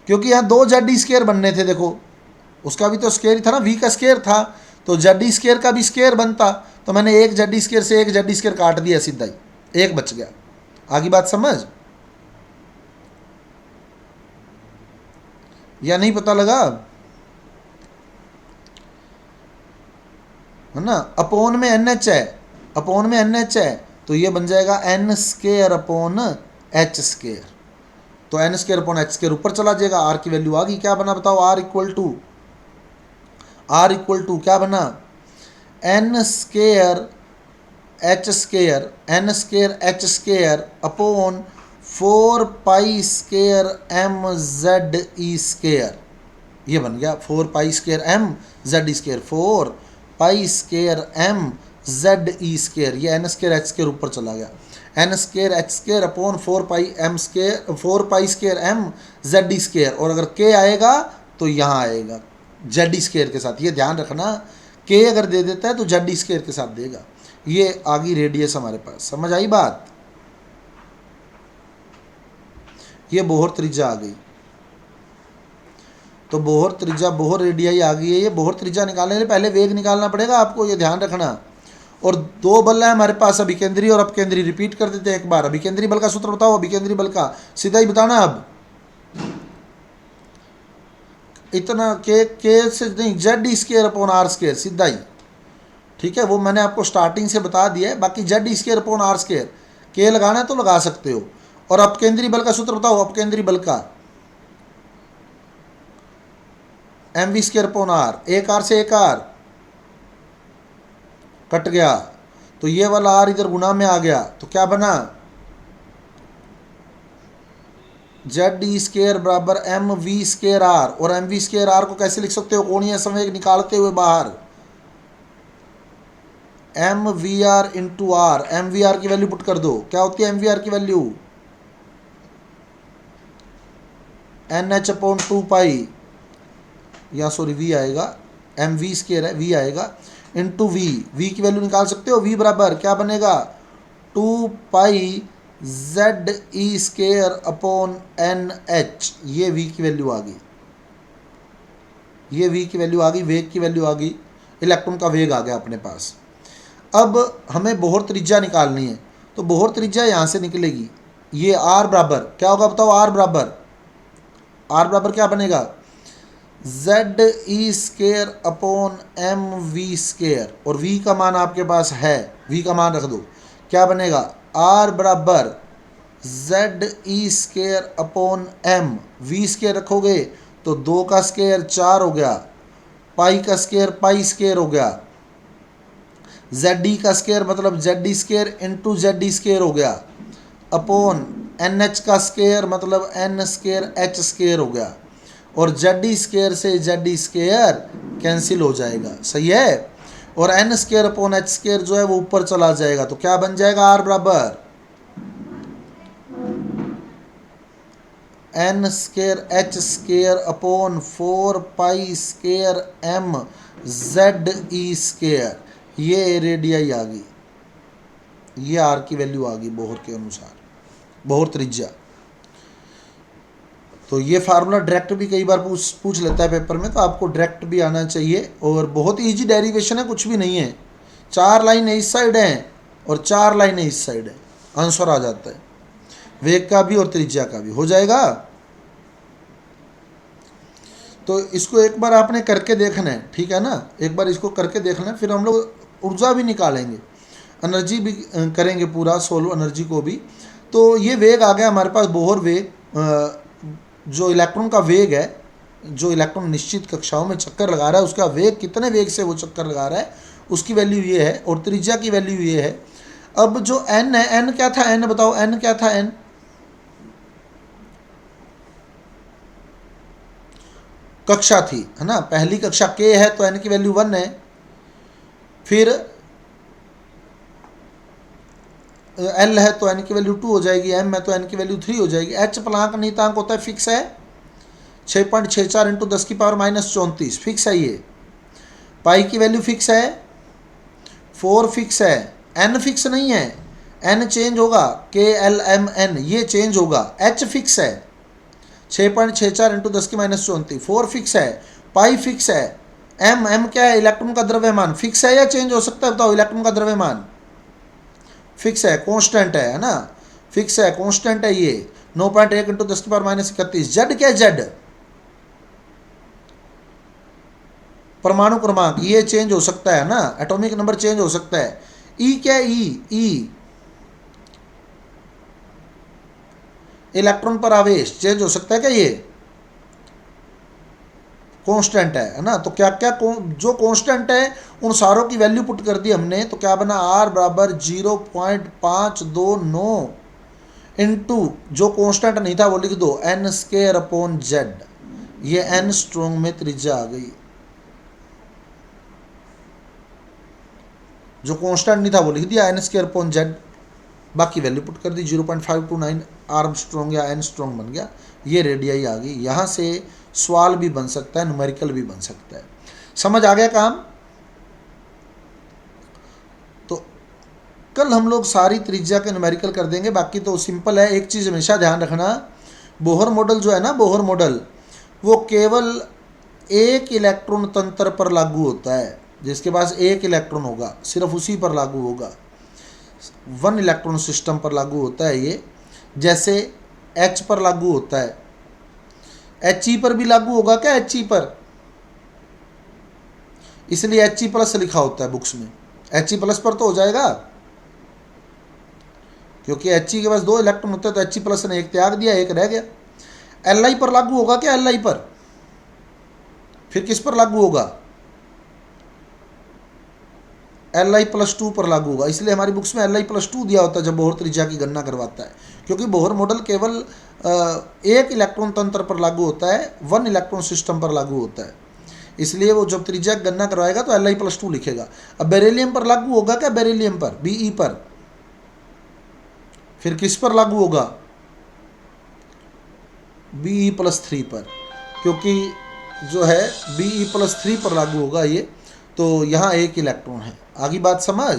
क्योंकि यहाँ 2 जेड स्केयर बनने थे। देखो उसका भी तो स्केयर ही था ना, वी का स्केयर था, तो जेड स्केयर का भी स्केयर बनता, तो मैंने एक जेड स्केयर से एक जेड स्केयर काट दिया, सीधा ही एक बच गया। आगे बात समझ या नहीं, पता लगा है ना। अपोन में एन एच है, अपोन में एन एच है, तो ये बन जाएगा N square upon H square. तो N square upon H square ऊपर चला जाएगा, आर की वैल्यू आ गई। क्या बना बताओ, आर इक्वल टू क्या बना, N square H square upon 4 pi square M Z E square. ये बन गया 4 pi square M Z E square, 4 pi square M Z E square. ये एन स्केयर एच स्केयर ऊपर चला गया, N square H square upon 4 pi square M Z E square. और अगर के आएगा तो यहाँ आएगा जेड ई स्केयर के साथ, ये ध्यान रखना, के अगर दे देता है तो जेड ई स्केयर के साथ देगा। ये आ गई रेडियस हमारे पास, समझ आई बात। ये बोहर त्रिज्या आ गई, तो बोहर त्रिज्या, बोहर रेडियाई आ गई है। ये बोहर त्रिज्या निकालने के लिए पहले वेग निकालना पड़ेगा आपको, ये ध्यान रखना। और 2 बल है हमारे पास, अभिकेंद्री और अपकेंद्री। रिपीट कर देते हैं एक बार, अभिकेंद्री बल का सूत्र बताओ, अभिकेंद्री बल का सीधा ही बताना। अब इतना के से नहीं, Z square upon R square, सीधा ही ठीक है, वो मैंने आपको स्टार्टिंग से बता दिया है। बाकी Z square upon R square, K लगाना है तो लगा सकते हो। और अपकेंद्री बल का सूत्र बताओ, अपकेंद्री बल का M V square upon R, एक आर से एक आर कट गया, तो ये वाला आर इधर गुना में आ गया, तो क्या बना, जेड डी स्केयर बराबर एम वी स्केयर आर। और एम वी स्केयर आर को कैसे लिख सकते हो, कोणीय संवेग निकालते हुए बाहर, M V R into R. M V R की वैल्यू पुट कर दो, क्या होती है एम वी आर की value, N H upon 2 pi, या सॉरी वी आएगा, एम वी स्केयर है, वी आएगा इंटू वी। वी की वैल्यू निकाल सकते हो, वी बराबर क्या बनेगा, 2 pi Z E square upon N H. ये वी की वैल्यू आ गई, ये वी की वैल्यू आ गई, वेग की वैल्यू आ गई, इलेक्ट्रॉन का वेग आ गया अपने पास। अब हमें बोहर त्रिज्या निकालनी है, तो बोहर त्रिज्या यहाँ से निकलेगी, ये आर बराबर क्या होगा बताओ, आर बराबर क्या बनेगा, Z E square upon M V square. और वी का मान आपके पास है, वी का मान रख दो, क्या बनेगा, आर बराबर Z E square upon M. V square रखोगे तो 2 का स्केयर 4 हो गया, पाई का स्केयर पाई स्केयर हो गया, जेड डी का स्केयर मतलब Z D square into Z D square हो गया, अपॉन एन एच का स्केयर मतलब एन स्केयर एच स्केयर हो गया। और जेड डी स्केयर से जेड डी स्केयर कैंसिल हो जाएगा, सही है। और N square upon H square जो है वो ऊपर चला जाएगा, तो क्या बन जाएगा, आर बराबर N square H square upon 4 pi square M Z E square. ये रेडियाई आ गई, ये आर की वैल्यू आ गई बोहर के अनुसार, बोहर त्रिज्या। तो ये फार्मूला डायरेक्ट भी कई बार पूछ लेता है पेपर में, तो आपको डायरेक्ट भी आना चाहिए। और बहुत ही ईजी डेरिवेशन है, कुछ भी नहीं है, 4 लाइनें इस साइड हैं और 4 लाइनें इस साइड हैं, आंसर आ जाता है, वेग का भी और त्रिज्या का भी हो जाएगा। तो इसको एक बार आपने करके देखना है, ठीक है ना, एक बार इसको करके देखना है, फिर हम लोग ऊर्जा भी निकालेंगे, एनर्जी भी करेंगे, पूरा सोल्व एनर्जी को भी। तो ये वेग आ गया हमारे पास, बोहर वेग, जो इलेक्ट्रॉन का वेग है, जो इलेक्ट्रॉन निश्चित कक्षाओं में चक्कर लगा रहा है उसका वेग, कितने वेग से वो चक्कर लगा रहा है उसकी वैल्यू ये है, और त्रिज्या की वैल्यू ये है। अब जो एन है, एन क्या था, एन बताओ, एन क्या था, एन कक्षा थी, है ना, पहली कक्षा के है तो एन की वैल्यू 1 है। फिर एल है तो एन की वैल्यू 2 हो जाएगी, एम है तो एन की वैल्यू 3 हो जाएगी। एच प्लांक नियतांक होता है, फिक्स है, 6.64 इंटू 10 की पावर -34 फिक्स है ये। पाई की वैल्यू फिक्स है, 4 फिक्स है, एन फिक्स नहीं है, एन चेंज होगा, के एल एम एन ये चेंज होगा। एच फिक्स है, 6.64 इंटू 10 की -34, 4 फिक्स है, पाई फिक्स है, एम एम क्या है, इलेक्ट्रॉन का द्रव्यमान, फिक्स है या चेंज हो सकता है बताओ, इलेक्ट्रॉन का द्रव्यमान फिक्स है, कांस्टेंट है ना, फिक्स है, कांस्टेंट है ये, 9.1 इंटू 10 की पावर -31। जेड क्या है, जेड परमाणु क्रमांक, ये चेंज हो सकता है ना, एटॉमिक नंबर चेंज हो सकता है। ई क्या है, ई इलेक्ट्रॉन पर आवेश चेंज हो सकता है क्या, ये कांस्टेंट है ना। तो क्या क्या जो कांस्टेंट है उन सारों की वैल्यू पुट कर दी हमने, तो क्या बना, आर बराबर 0.529 इंटू जो कांस्टेंट नहीं था वो लिख दो, एन स्केयर अपॉन जेड। ये एन स्ट्रोंग में त्रिज्या आ गई, जो कांस्टेंट नहीं था वो लिख दिया, एन स्केयर अपॉन जेड, बाकी वैल्यू पुट कर दी, 0.529 आर्म स्ट्रोंग या एन स्ट्रोंग बन गया। ये रेडियाई आ गई। यहाँ से सवाल भी बन सकता है, न्यूमेरिकल भी बन सकता है। समझ आ गया काम। तो कल हम लोग सारी त्रिज्या के न्यूमेरिकल कर देंगे, बाकी तो सिंपल है। एक चीज़ हमेशा ध्यान रखना, बोहर मॉडल जो है ना, बोहर मॉडल वो केवल एक इलेक्ट्रॉन तंत्र पर लागू होता है, जिसके पास एक इलेक्ट्रॉन होगा सिर्फ उसी पर लागू होगा, 1 इलेक्ट्रॉन सिस्टम पर लागू होता है ये। जैसे एच पर लागू होता है, एच ई पर भी लागू होगा क्या, एच ई पर, इसलिए एच ई प्लस लिखा होता है बुक्स में, He प्लस पर तो हो जाएगा, क्योंकि He के पास 2 इलेक्ट्रॉन होते हैं, तो He प्लस ने एक त्याग दिया, एक रह गया। Li पर लागू होगा क्या? Li पर फिर किस पर लागू होगा? Li+2 पर लागू होगा। इसलिए हमारी बुक्स में Li+2 दिया होता है जब बोहर त्रिज्या की गणना करवाता है, क्योंकि बोहर मॉडल केवल एक इलेक्ट्रॉन तंत्र पर लागू होता है, 1 इलेक्ट्रॉन सिस्टम पर लागू होता है। इसलिए वो जब त्रिज्या की गणना करवाएगा तो Li+2 लिखेगा। अब बेरिलियम पर लागू होगा क्या? बेरिलियम पर, Be पर फिर किस पर लागू होगा? Be+3 पर, क्योंकि जो है Be+3 पर लागू होगा ये, तो यहाँ एक इलेक्ट्रॉन है। आगे बात समझ?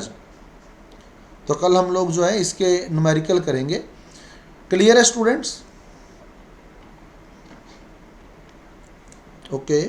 तो कल हम लोग जो है इसके न्यूमेरिकल करेंगे। क्लियर है स्टूडेंट्स? ओके।